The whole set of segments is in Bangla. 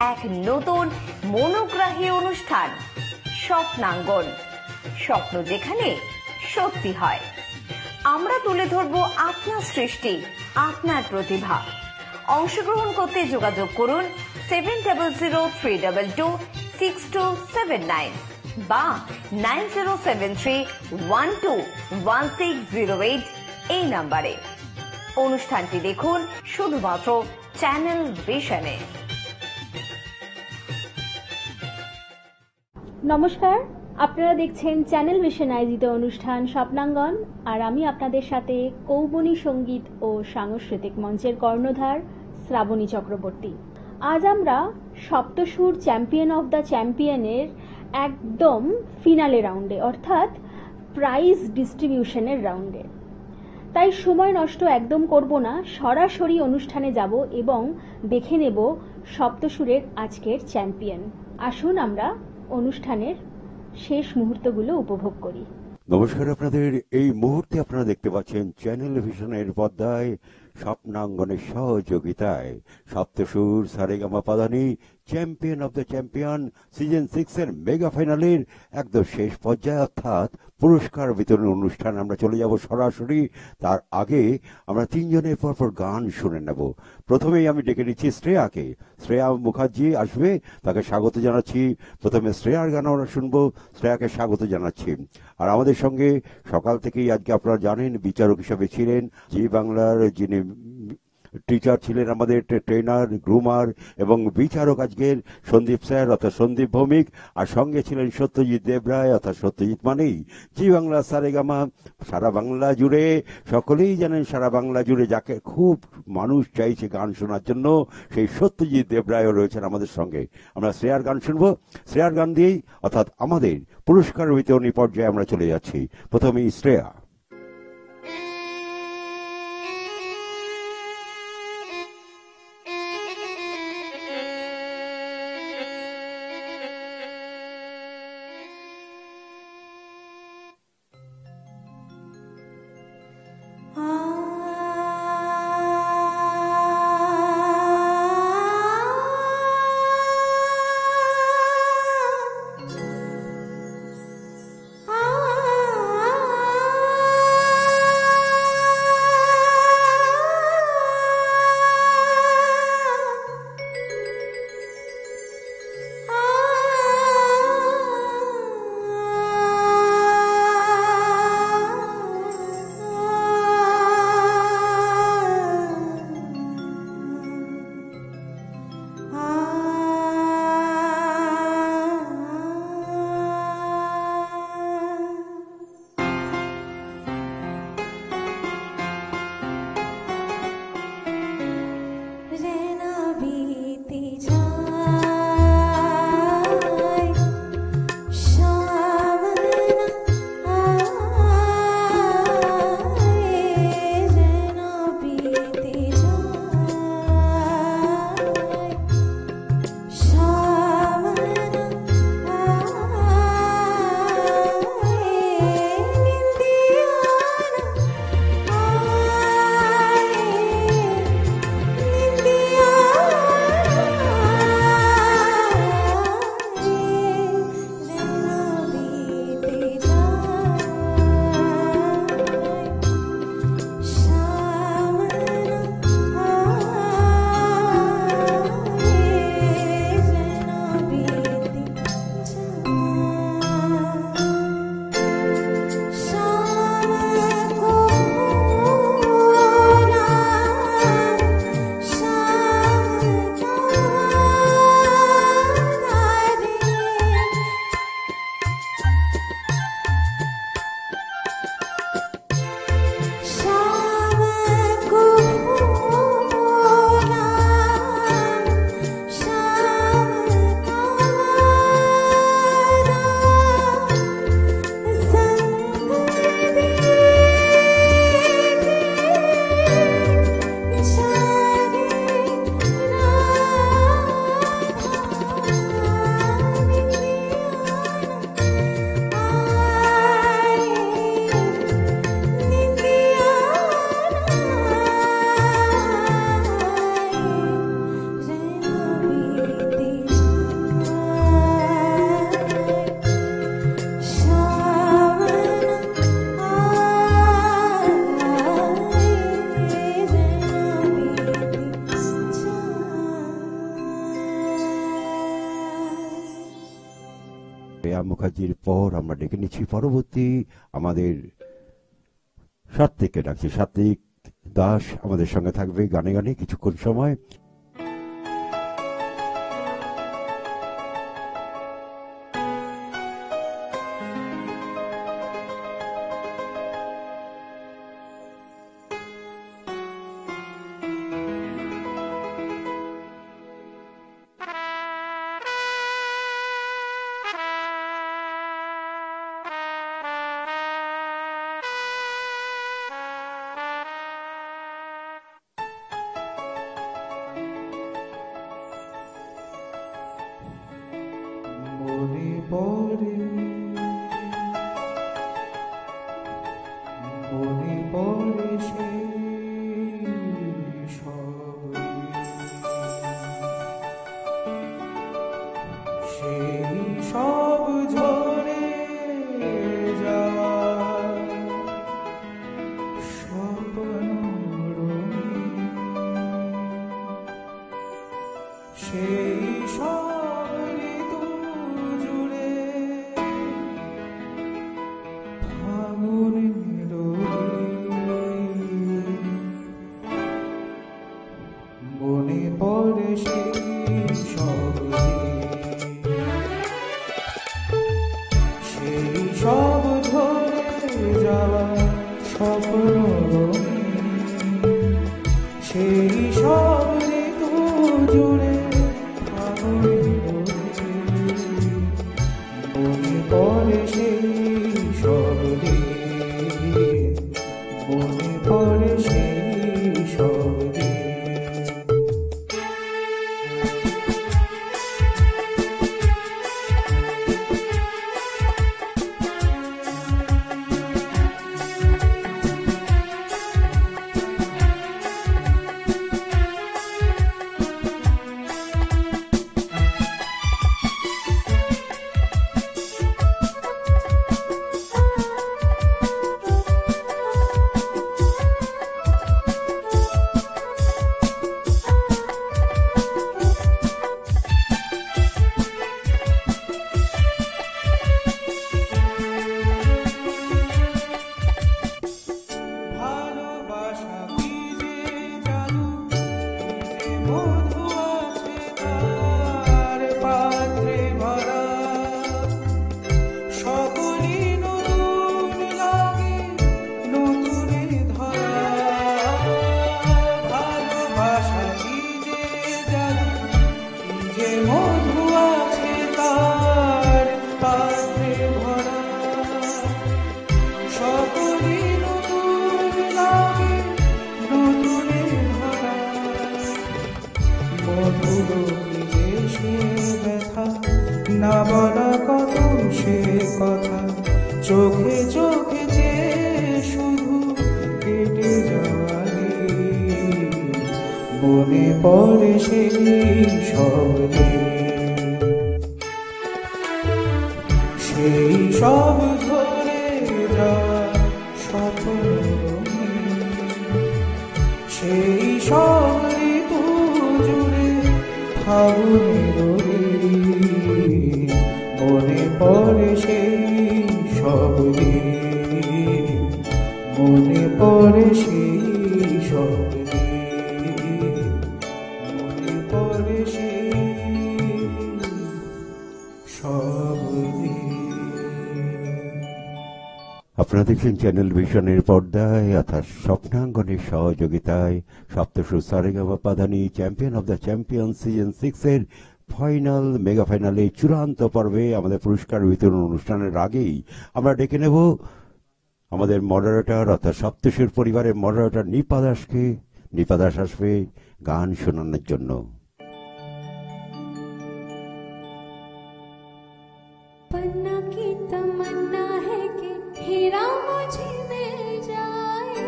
এক নতুন মনোগ্রাহী অনুষ্ঠান স্বপ্নাঙ্গন, স্বপ্ন যেখানে সত্যি হয়। আমরা তুলে ধরব আপনার সৃষ্টি, আপনার প্রতিভা। অংশগ্রহণ করতে যোগাযোগ করুন 7003226279 বা 9073121608 এই নাম্বারে। অনুষ্ঠানটি দেখুন শুধুমাত্র চ্যানেল ভিশনে। নমস্কার, আপনারা দেখছেন চ্যানেল ভিশন আয়োজিত অনুষ্ঠান স্বপ্নাঙ্গন, আর আমি আপনাদের সাথে কৌবনী সঙ্গীত ও সাংস্কৃতিক মঞ্চের কর্ণধার শ্রাবণী চক্রবর্তী। আজ আমরা সপ্তসুর চ্যাম্পিয়ন অফ দ্য চ্যাম্পিয়নের একদম ফিনালে রাউন্ডে, অর্থাৎ প্রাইজ ডিস্ট্রিবিউশনের রাউন্ডে। তাই সময় নষ্ট একদম করব না, সরাসরি অনুষ্ঠানে যাব এবং দেখে নেব সপ্তসুরের আজকের চ্যাম্পিয়ন। আসুন আমরা অনুষ্ঠানের শেষ মুহূর্তগুলো উপভোগ করি। নমস্কার, আপনাদের এই মুহূর্তে আপনারা দেখতে পাচ্ছেন চ্যানেল ভিশনের পর্দায় স্বপ্নাঙ্গনের সহযোগিতায় Saptasur Saregama Padhani champion of the champion season 6 এর মেগা ফাইনালের একদম শেষ পর্যায়ে, অর্থাৎ পুরস্কার বিতরণ অনুষ্ঠান আমরা চলে যাব সরাসরি। তার আগে আমরা তিনজনের পরপর গান শুনে নেব। প্রথমেই আমি ডেকে নিচ্ছি শ্রেয়াকে। শ্রেয়া মুখার্জি আসবে, তাকে স্বাগত জানাচ্ছি। প্রথমে শ্রেয়ার গান আমরা শুনবো, শ্রেয়াকে স্বাগত জানাচ্ছি। আর আমাদের সঙ্গে সকাল থেকেই আজকে আপনারা জানেন বিচারক হিসেবে ছিলেন জি বাংলার যিনি টিচার ছিলেন, আমাদের ট্রেনার, গ্রুমার এবং বিচারক আজকের সন্দীপ স্যার অর্থাৎ সন্দীপ ভৌমিক, আর সঙ্গে ছিলেন সত্যজিৎ দেবরায় অর্থাৎ সত্যজিৎ মানেই জি বাংলা সারেগামা। সারা বাংলা জুড়ে সকলেই জানেন, সারা বাংলা জুড়ে যাকে খুব মানুষ চাইছে গান শোনার জন্য, সেই সত্যজিৎ দেবরায়ও রয়েছেন আমাদের সঙ্গে। আমরা শ্রেয়ার গান শুনবো। শ্রেয়ার গান দিয়েই অর্থাৎ আমাদের পুরস্কার বিতরণী পর্যায়ে আমরা চলে যাচ্ছি। প্রথমেই শ্রেয়া। প্রিয়া মুখার্জির পর আমরা ডেকে নিচ্ছি পরবর্তী আমাদের সাত্বিককে ডাকছি। সাত্বিক দাস আমাদের সঙ্গে থাকবে গানে গানে কিছুক্ষণ সময়। আপনারা দেখছেন চ্যানেল ভিশনের পর্দায় অর্থাৎ স্বপ্নাঙ্গনের সহযোগিতায় Saptasur Saregama Padhani champion of the champion season 6 এর ফাইনাল মেগা ফাইনালে চূড়ান্ত পর্বে আমাদের পুরস্কার বিতরণ অনুষ্ঠানের আগেই আমরা ডেকে নেব আমাদের মডারেটর অর্থাৎ সপ্তসুর পরিবারের মডারেটর নিপা দাসকে। নিপা দাস আসবে গান শোনানোর জন্য। पन्ना की तमन्ना है कि हीरा मुझे मिल जाए,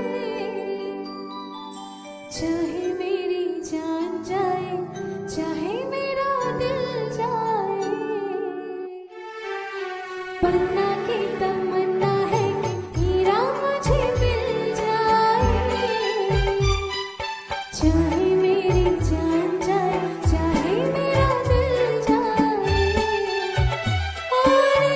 चाहे मेरी जान जाए चाहे मेरा दिल जाए। पन्ना की तमन्ना है कि हीरा मुझे मिल जाए, चाहे मेरी जान जाए चाहे मेरा दिल जाए। और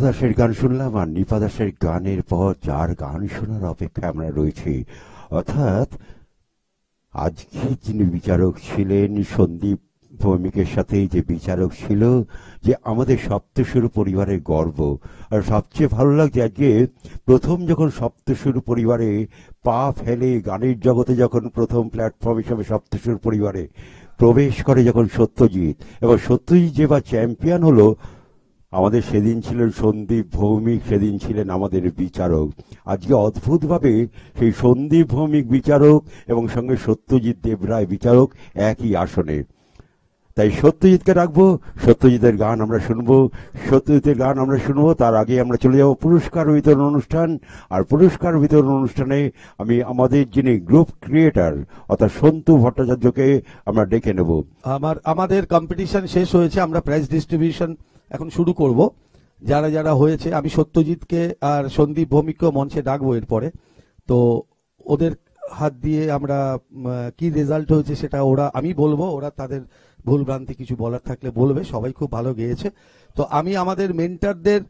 দাসের গান শুনলাম, আর নিপা দাসের গানের পর যার গান শোনার অপেক্ষায় আমরা রয়েছি, অর্থাৎ আজকে যিনি বিচারক ছিলেন সন্দীপ ভৌমিকের সাথে যে বিচারক ছিল, যে আমাদের সপ্তসুর পরিবারের গর্ব। আর সবচেয়ে ভালো লাগছে আজকে প্রথম যখন সপ্তসুর পরিবারে পা ফেলে গানের জগতে যখন প্রথম প্ল্যাটফর্ম হিসেবে সপ্তসুর পরিবারে প্রবেশ করে যখন সত্যজিৎ, এবং সত্যজিৎ যে বা চ্যাম্পিয়ন হলো, আমাদের সেদিন ছিলেন সন্দীপ ভৌমিক, সেদিন ছিলেন আমাদের বিচারক। আজকে অদ্ভুতভাবে সেই সন্দীপ ভৌমিক বিচারক এবং সঙ্গে সত্যজিৎ দেবরায় বিচারক একই আসনে। তাই সত্যজিৎকে রাখবো, সত্যজিতের গান আমরা শুনবো, সত্যজিতের গান আমরা শুনবো। তার আগে আমরা চলে যাব পুরস্কার বিতরণ অনুষ্ঠান। আর পুরস্কার বিতরণ অনুষ্ঠানে আমি আমাদের যিনি গ্রুপ ক্রিয়েটার অর্থাৎ সন্তু ভট্টাচার্যকে আমরা ডেকে নেব। আমাদের কম্পিটিশন শেষ হয়েছে, আমরা প্রাইজ ডিস্ট্রিবিউশন এখন শুরু করব। যারা যারা হয়েছে, আমি সত্যজিৎকে আর সন্দীপ ভৌমিককে মঞ্চে ডাকবো এরপরে। তো ওদের হাত দিয়ে আমরা কি রেজাল্ট হয়েছে সেটা আমি বলবো, ওরা তাদের ভুল ভ্রান্তি কিছু বলার থাকলে বলবে। সবাই খুব ভালো গেয়েছে। তো আমি আমাদের মেন্টারদের,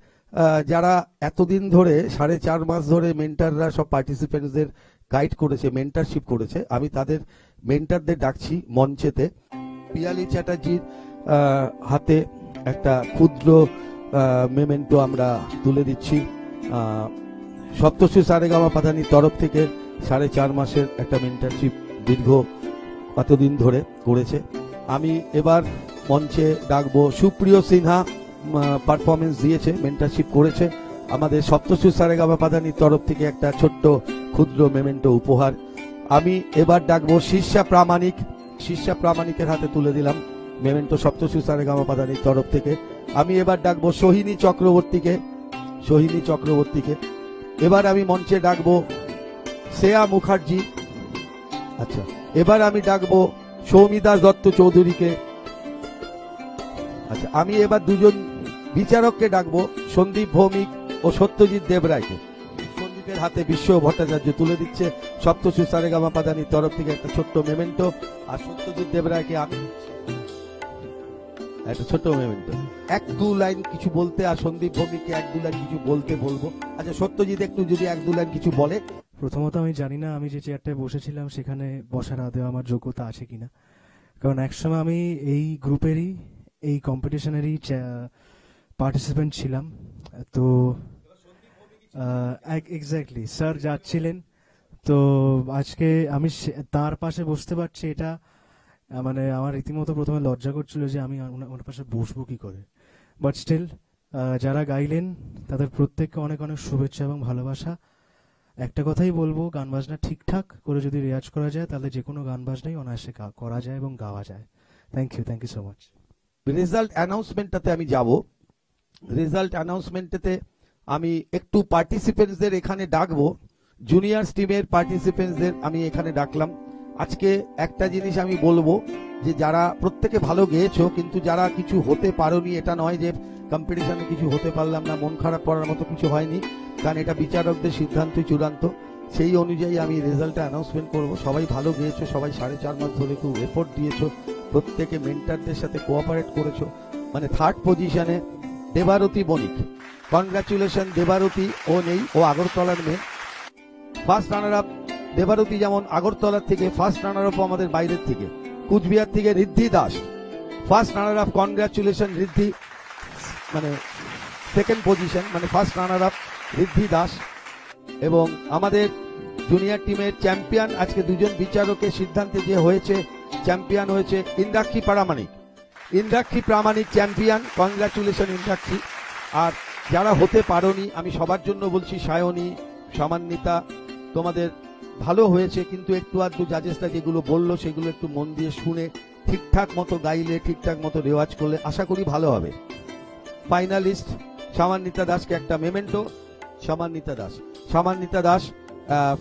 যারা এতদিন ধরে 4.5 মাস ধরে মেন্টাররা সব পার্টিসিপেন্টদের গাইড করেছে, মেন্টারশিপ করেছে, আমি তাদের মেন্টারদের ডাকছি মঞ্চেতে। পিয়ালি চ্যাটার্জির হাতে একটা ক্ষুদ্র মেমেন্টো আমরা তুলে দিচ্ছি। সপ্তশ্রী সারেগামা পাধানির তরফ থেকে 4.5 মাসের একটা মেন্টারশিপ দীর্ঘ কতদিন ধরে করেছে। আমি এবার মঞ্চে ডাকবো সুপ্রিয় সিনহা, পারফরমেন্স দিয়েছে, মেন্টারশিপ করেছে। আমাদের সপ্তশ্রী সারেগামা পাধানির তরফ থেকে একটা ছোট্ট ক্ষুদ্র মেমেন্টো উপহার। আমি এবার ডাকবো শীর্ষা প্রামাণিকের হাতে তুলে দিলাম মেমেন্টো সপ্তশ্রী সারেগামা পাধানির তরফ থেকে। আমি এবার ডাকবো সোহিনী চক্রবর্তীকে। এবার আমি মঞ্চে ডাকবো শ্রেয়া মুখার্জি। আচ্ছা, এবার আমি ডাকবো সৌমিদাস দত্ত চৌধুরীকে। আচ্ছা, আমি এবার দুজন বিচারককে ডাকবো, সন্দীপ ভৌমিক ও সত্যজিৎ দেবরায়কে। সন্দীপের হাতে বিশ্ব ভট্টাচার্য তুলে দিচ্ছে সপ্তশ্রী সারেগামা পাধানির তরফ থেকে একটা ছোট্ট মেমেন্টো, আর সত্যজিৎ দেবরায়কে আমি একটা ছোট্ট মেমেন্টো। 1-2 লাইন কিছু বলতে, আর সন্দীপ ভৌমিককে 1-2 লাইন কিছু বলতে বলবো। আচ্ছা, সত্যজিৎ একটু যদি 1-2 লাইন কিছু বলে। প্রথমত আমি জানি না আমি যে চেয়ারটায় বসেছিলাম সেখানে বসার আদৌ আমার যোগ্যতা আছে কিনা, কারণ একসময় আমি এই গ্রুপেরই, এই কম্পিটিশনেরই পার্টিসিপেন্ট ছিলাম। তো এক্স্যাক্টলি স্যার যাচ্ছিলেন, তো আজকে আমি তার পাশে বসতে পারছি, এটা মানে আমার রীতিমতো প্রথমে লজ্জা করছিল যে আমি ওনার পাশে বসবো কি করে। বাট স্টিল যারা গাইলেন তাদের প্রত্যেককে অনেক অনেক শুভেচ্ছা এবং ভালোবাসা। একটা কথাই বলবো, গান বাজনা ঠিকঠাক করে যদি রেয়াজ করা যায় তাহলে যে কোনো গান বাজনাই অনায়াসে করা যায় এবং গাওয়া যায়। Thank you so much. Result অ্যানাউন্সমেন্টটাতে আমি যাব। রেজাল্ট অ্যানাউন্সমেন্টটাতে আমি একটু পার্টিসিপেন্টসদের এখানে ডাকবো, জুনিয়র্স টিমের পার্টিসিপেন্টসদের আমি এখানে ডাকলাম। আজকে একটা জিনিস আমি বলবো যে যারা প্রত্যেকে ভালো গেয়েছো, কিন্তু যারা কিছু হতে পারোনি, এটা নয় যে কম্পিটিশনে কিছু হতে পারলাম না, মন খারাপ করার মতো কিছু হয়নি, কারণ এটা বিচারকদের সিদ্ধান্তই চূড়ান্ত। সেই অনুযায়ী আমি রেজাল্টটা অ্যানাউন্সমেন্ট করব। সবাই ভালো গেয়েছো, সবাই 4.5 মাস ধরে খুব এফোর্ট দিয়েছো, প্রত্যেকে মেন্টারদের সাথে কোঅপারেট করেছো। মানে 3rd পজিশনে দেবারতী বণিক, কনগ্রাচুলেশন দেবারতী। ও নেই, ও আগরতলার মেয়ে। ফার্স্ট রানার আপ দেবারতী, যেমন আগরতলার থেকে। ফার্স্ট রানার আপ আমাদের বাইরের থেকে, কুচবিহার থেকে Riddhi Das, first runner up. Congratulation Riddhi, মানে 2nd পজিশন, মানে first runner up Riddhi Das. এবং আমাদের জুনিয়র টিমের চ্যাম্পিয়ন আজকে দুজন বিচারকের সিদ্ধান্তে যে হয়েছে, চ্যাম্পিয়ন হয়েছে ইন্দ্রাক্ষী প্রামাণিক চ্যাম্পিয়ন। কনগ্রাচুলেশন ইন্দ্রাক্ষী। আর যারা হতে পারোনি, আমি সবার জন্য বলছি, সায়নী, সামান্বিতা, তোমাদের ভালো হয়েছে, কিন্তু একটু আধটু জাজেসরা যেগুলো বললো সেগুলো একটু মন দিয়ে শুনে ঠিকঠাক মতো গাইলে, ঠিকঠাক মতো রেওয়াজ করলে আশা করি ভালো হবে। ফাইনালিস্ট সামান্বিতা দাসকে একটা মেমেন্টো। সামান্বিতা দাস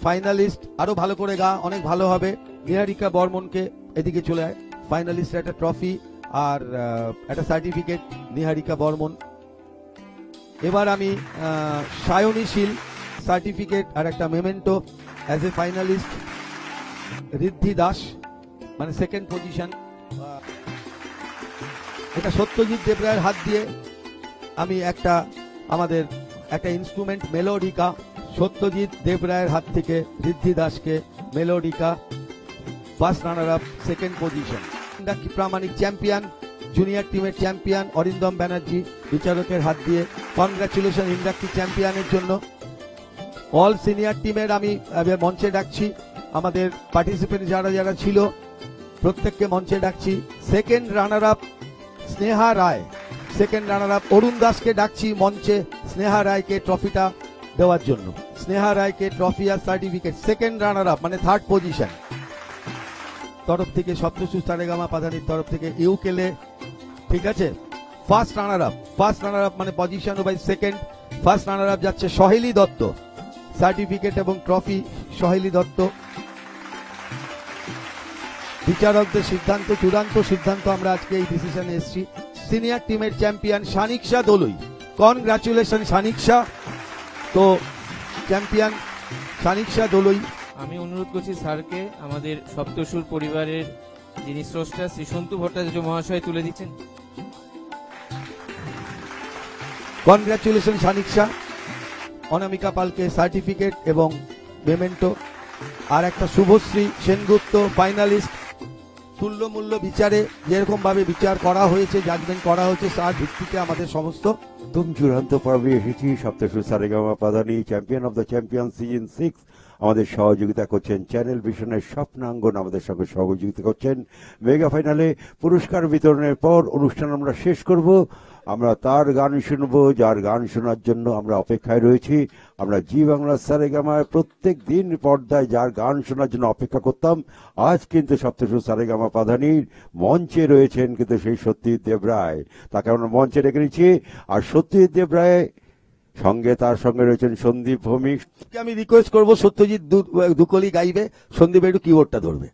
ফাইনালিস্ট, আরো ভালো করে গা, অনেক ভালো হবে। নিহারিকা বর্মনকে এদিকে চলে আয়, ফাইনালিস্ট একটা ট্রফি আর একটা সার্টিফিকেট, নিহারিকা বর্মন। এবার আমি সায়নী শীল, সার্টিফিকেট আর একটা মেমেন্টো অ্যাজ এ ফাইনালিস্ট ঋদ্ধি দাস, মানে 2nd পজিশন। এটা সত্যজিৎ দেবরায়ের হাত দিয়ে আমি একটা আমাদের একটা ইনস্ট্রুমেন্ট মেলোডিকা, সত্যজিৎ দেবরায়ের হাত থেকে ঋদ্ধি দাসকে melodica, first runner up, second position. Indrakshi Pramanik champion, junior টিমের চ্যাম্পিয়ন অরিন্দম ব্যানার্জি বিচারকের হাত দিয়ে। কনগ্রাচুলেশন ইন্দ্রাক্ষী চ্যাম্পিয়নের জন্য। অল সিনিয়র টিমের আমি মঞ্চে ডাকছি, আমাদের পার্টিসিপেন্ট যারা যারা ছিল প্রত্যেককে মঞ্চে ডাকছি। সেকেন্ড রানার আপ স্নেহা রায়, সেকেন্ড রানার আপ অরুণ দাসকে ডাকছি মঞ্চে স্নেহা রায়কে ট্রফিটা দেওয়ার জন্য। স্নেহা রায়কে ট্রফি আর সার্টিফিকেট। সেকেন্ড রানার আপ মানে থার্ড পজিশন তরফ থেকে সপ্তসুর সারেগামা পাধানির তরফ থেকে ইউকেলে, ঠিক আছে। ফার্স্ট রানার আপ মানে position by second. First runner up যাচ্ছে সহেলি দত্ত, সার্টিফিকেট এবং ট্রফি সহেলি দত্ত। বিচারকদের সিদ্ধান্ত, চূড়ান্ত সিদ্ধান্ত, আমরা আজকে এই ডিসিশনে এসেছি। সিনিয়র টিমের চ্যাম্পিয়ন সানিকশা দলুই, কনগ্রাচুলেশন সানিকশা। তো চ্যাম্পিয়ন সানিকশা দলুই। আমি অনুরোধ করছি স্যারকে আমাদের সপ্তসুর পরিবারের যিনি স্রষ্টা শ্রী সন্তু ভট্টাচার্য মহাশয় তুলে দিচ্ছেন। কনগ্রাচুলেশন সানিকশা। অনামিকা পালকে সার্টিফিকেট এবং মেমেন্টো। আর একটা শুভশ্রী সেনগুপ্ত ফাইনালিস্ট। তুল্যমূল্য বিচারে যেরকম ভাবে বিচার করা হয়েছে, জাজমেন্ট করা হয়েছে, তার ভিত্তিতে আমাদের সমস্ত একদম চূড়ান্ত পর্বে এসেছি। Saptasur Saregama Padhani champion of the champion season 6 আমাদের সহযোগিতা করছেন চ্যানেল ভিশনের স্বপ্নাঙ্গন, আমাদের সঙ্গে সহযোগিতা করছেন। মেগা ফাইনালে পুরস্কার বিতরণের পর অনুষ্ঠান আমরা শেষ করব। আমরা তার গান শুনবো, যার গান শোনার জন্য আমরা অপেক্ষায় রয়েছি। আমরা জি বাংলা সারেগামায় প্রত্যেক দিন পর্দায় যার গান শোনার জন্য অপেক্ষা করতাম, আজ কিন্তু সপ্তসুর সারেগামা পাধানির মঞ্চে রয়েছেন কিন্তু সেই সত্যজিৎ দেবরায়, তাকে আমরা মঞ্চে রেখে নিচ্ছি। আর সত্যজিৎ দেবরায় সঙ্গে তার সঙ্গে রয়েছেন সন্দীপ ভৌমিক। আমি রিকোয়েস্ট করবো সত্যজিৎ দুকলি গাইবে, সন্দীপ একটু কিবোর্ডটা ধরবে,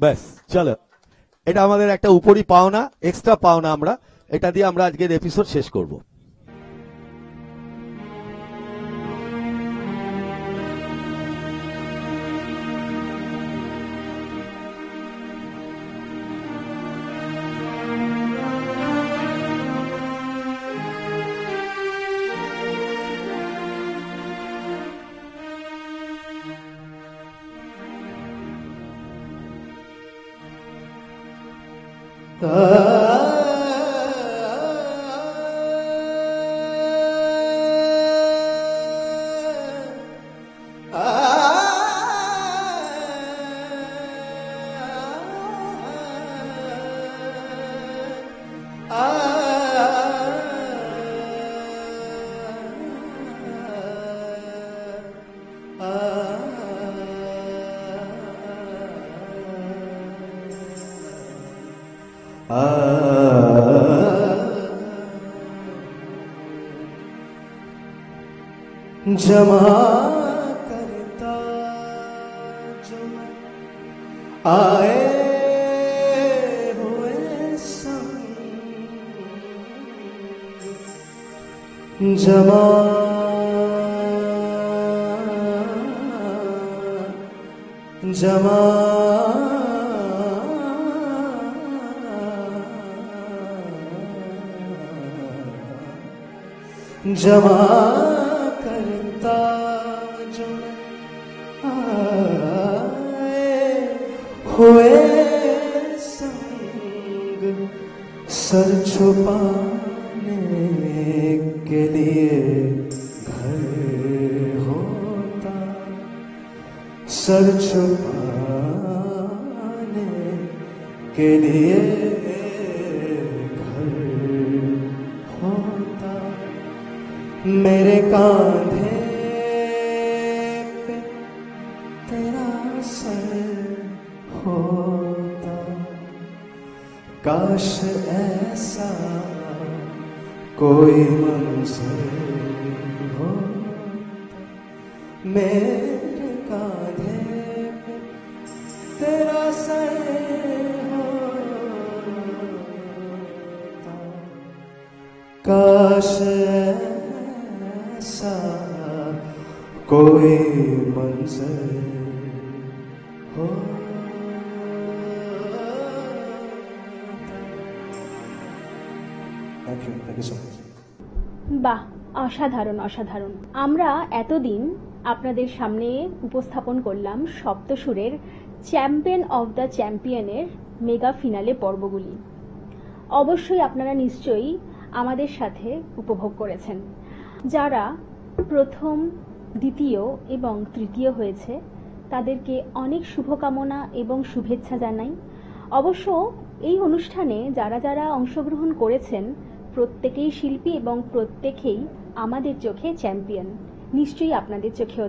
ব্যাস চলো। এটা আমাদের একটা উপরই পাওনা, এক্সট্রা পাওনা, আমরা এটা দিয়ে আমরা আজকের এপিসোড শেষ করব। जमा करता जो मैं आए हुए संग, जमा जमा जमा करता जो आए हुए संग, सर छुपाने के लिए घर होता, सर छुपाने के लिए घर होता, मेरे कांधे पे तेरा सर होता, काश ऐसा कोई मंजर होता, मेरे कांधे पे तेरा सर होता, काश ऐसा कोई मंजर हो। Thank you so much. বাহ, অসাধারণ অসাধারণ। আমরা এতদিন আপনাদের সামনে উপস্থাপন করলাম সপ্তসুরের চ্যাম্পিয়ন অফ দ্য চ্যাম্পিয়নের মেগা ফিনালে পর্বগুলি। অবশ্যই আপনারা নিশ্চয়ই আমাদের সাথে উপভোগ করেছেন। যারা প্রথম, দ্বিতীয় এবং তৃতীয় হয়েছে তাদেরকে অনেক শুভকামনা এবং শুভেচ্ছা জানাই। অবশ্য এই অনুষ্ঠানে যারা যারা অংশগ্রহণ করেছেন প্রত্যেকেই শিল্পী এবং প্রত্যেকেই আমাদের চোখে চ্যাম্পিয়ন, নিশ্চয়ই আপনাদের চোখেও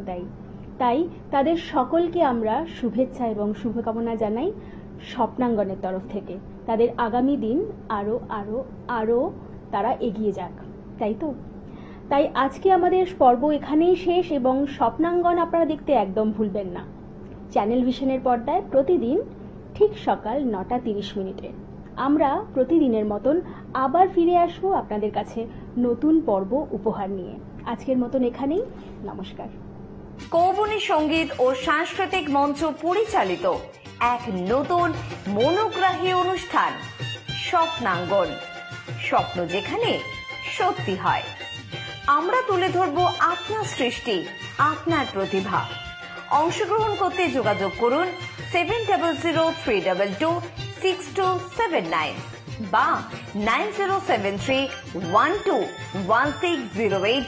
তাই তাদের সকলকে আমরা শুভেচ্ছা এবং শুভকামনা জানাই স্বপ্নাঙ্গনের তরফ থেকে। তাদের আগামী দিন আরো আরো আরো তারা এগিয়ে যাক, তাই আজকে আমাদের পর্ব এখানেই শেষ এবং স্বপ্নাঙ্গন আপনারা দেখতে একদম ভুলবেন না। চ্যানেল ভিশনের পর্দায় প্রতিদিন ঠিক সকাল 9:30 আমরা প্রতিদিনের মতন আবার ফিরে আসবো আপনাদের কাছে নতুন পর্ব উপহার নিয়ে। আজকের মতন এখানেই, নমস্কার। কৌবনী সঙ্গীত ও সাংস্কৃতিক মঞ্চ পরিচালিত এক নতুন মনোগ্রাহী অনুষ্ঠান স্বপ্নাঙ্গন, স্বপ্ন যেখানে সত্যি হয়। আমরা তুলে ধরব আপনার সৃষ্টি, আপনার প্রতিভা। অংশগ্রহণ করতে যোগাযোগ করুন 7003226279 বা 9073121608